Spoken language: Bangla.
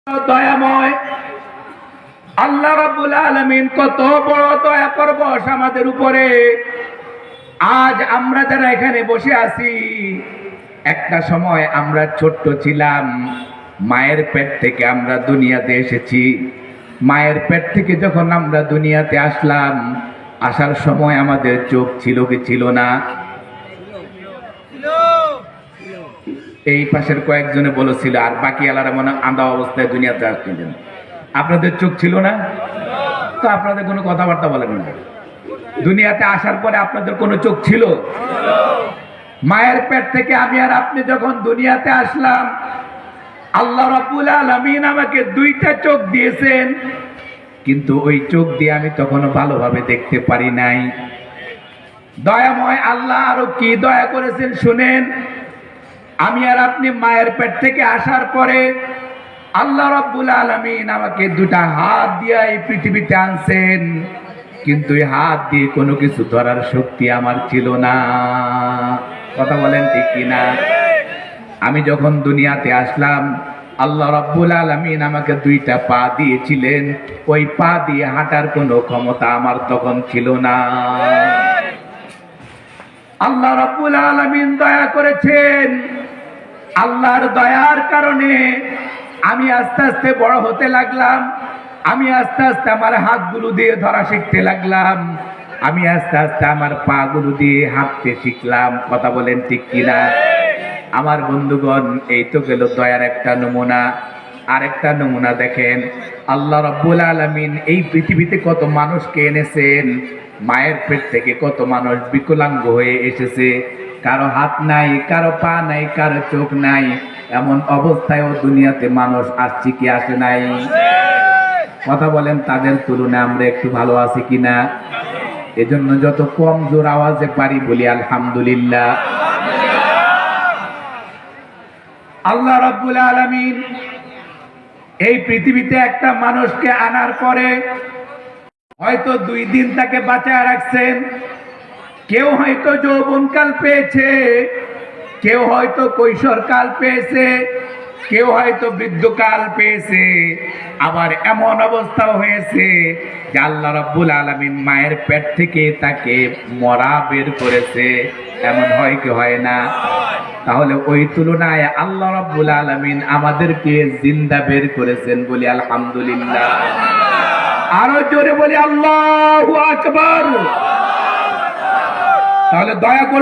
দয়াময় আল্লাহ রাব্বুল আলামিন কত বড় দয়া পরবশ আমাদের উপরে। আজ আমরা যারা এখানে বসে আছি, একটা সময় আমরা ছোট্ট ছিলাম, মায়ের পেট থেকে আমরা দুনিয়াতে এসেছি। মায়ের পেট থেকে যখন আমরা দুনিয়াতে আসলাম, আসার সময় আমাদের চোখ ছিল কি ছিল না? এই পাশের কয়েকজনে বলেছিল, আর বাকি আলারা মনে আন্ধা অবস্থায় দুনিয়াতে আসছিলেন। আপনাদের চোখ ছিল না? তো আপনাদের কোনো কথাবার্তা বলেন না। দুনিয়াতে আসার পরে আপনাদের কোনো চোখ ছিল? মায়ের পেট থেকে আমি আর আপনি যখন দুনিয়াতে আসলাম, আল্লাহ রাব্বুল আলামিন আমাকে দুইটা চোখ দিয়েছেন, কিন্তু ওই চোখ দিয়ে আমি তখনও ভালোভাবে দেখতে পারি নাই। দয়াময় আল্লাহ আরো কি দয়া করেছেন শুনেন। আমি আর আপনি মায়ের পেট থেকে আসার পরে আল্লাহ রাব্বুল আলামিন আমাকে দুটা হাত দিয়ে এই পৃথিবীতে আনছেন, কিন্তু এই হাত দিয়ে কোনো কিছু ধরার শক্তি আমার ছিল না। কথা বলেন ঠিক কিনা? আমি যখন দুনিয়াতে আসলাম, আল্লাহ রাব্বুল আলামিন আমাকে দুইটা পা দিয়েছিলেন, ওই পা দিয়ে হাঁটার কোনো ক্ষমতা আমার তখন ছিল না। আল্লাহ রাব্বুল আলামিন দয়া করেছেন। আল্লাহর দয়ার কারণে আমি আস্তে আস্তে বড় হতে লাগলাম। আমি আস্তে আস্তে আমার হাতগুলো দিয়ে ধরা শিখতে লাগলাম। আমি আস্তে আস্তে আমার পা গুলো দিয়ে হাঁটতে শিখলাম। কথা বলেন ঠিক কিনা? আমার বন্ধুগণ, এই তো গেল দয়ার একটা নমুনা। আরেকটা নমুনা দেখেন, আল্লাহ রাব্বুল আলামিন এই পৃথিবীতে কত মানুষকে এনেছেন। মায়ের পেট থেকে কত মানুষ বিকলাঙ্গ হয়ে এসেছে। কারো হাত নাই, কারো পা নাই, কারো চোখ নাই। এমন অবস্থায়ও দুনিয়াতে মানুষ আসছে কি আসে নাই? কথা বলেন, তাদের তুলনায় আমরা একটু ভালো আছি কিনা? এজন্য যত কম জোর আওয়াজে পারি বলি আলহামদুলিল্লাহ। আল্লাহ রাব্বুল আলামিন এই পৃথিবীতে একটা মানুষকে আনার পরে হয়তো 2 দিন তাকে বাঁচায় রাখছেন। কেউ হয়তো যৌবনকাল পেয়েছে, কেউ হয়তো কৈশোরকাল পেয়েছে, কেউ হয়তো বৃদ্ধকাল পেয়েছে। আবার এমন অবস্থাও হয়েছে যে আল্লাহ রাব্বুল আলামিন মায়ের পেট থেকে তাকে মরা বের করেছে। এমন হয় কি হয় না? তাহলে ওই তুলনায় আল্লাহ রাব্বুল আলামিন আমাদেরকে জিন্দা বের করেছেন বলি আলহামদুলিল্লাহ। আরো জোরে বলি আল্লাহু আকবার। তাহলে দয়া করে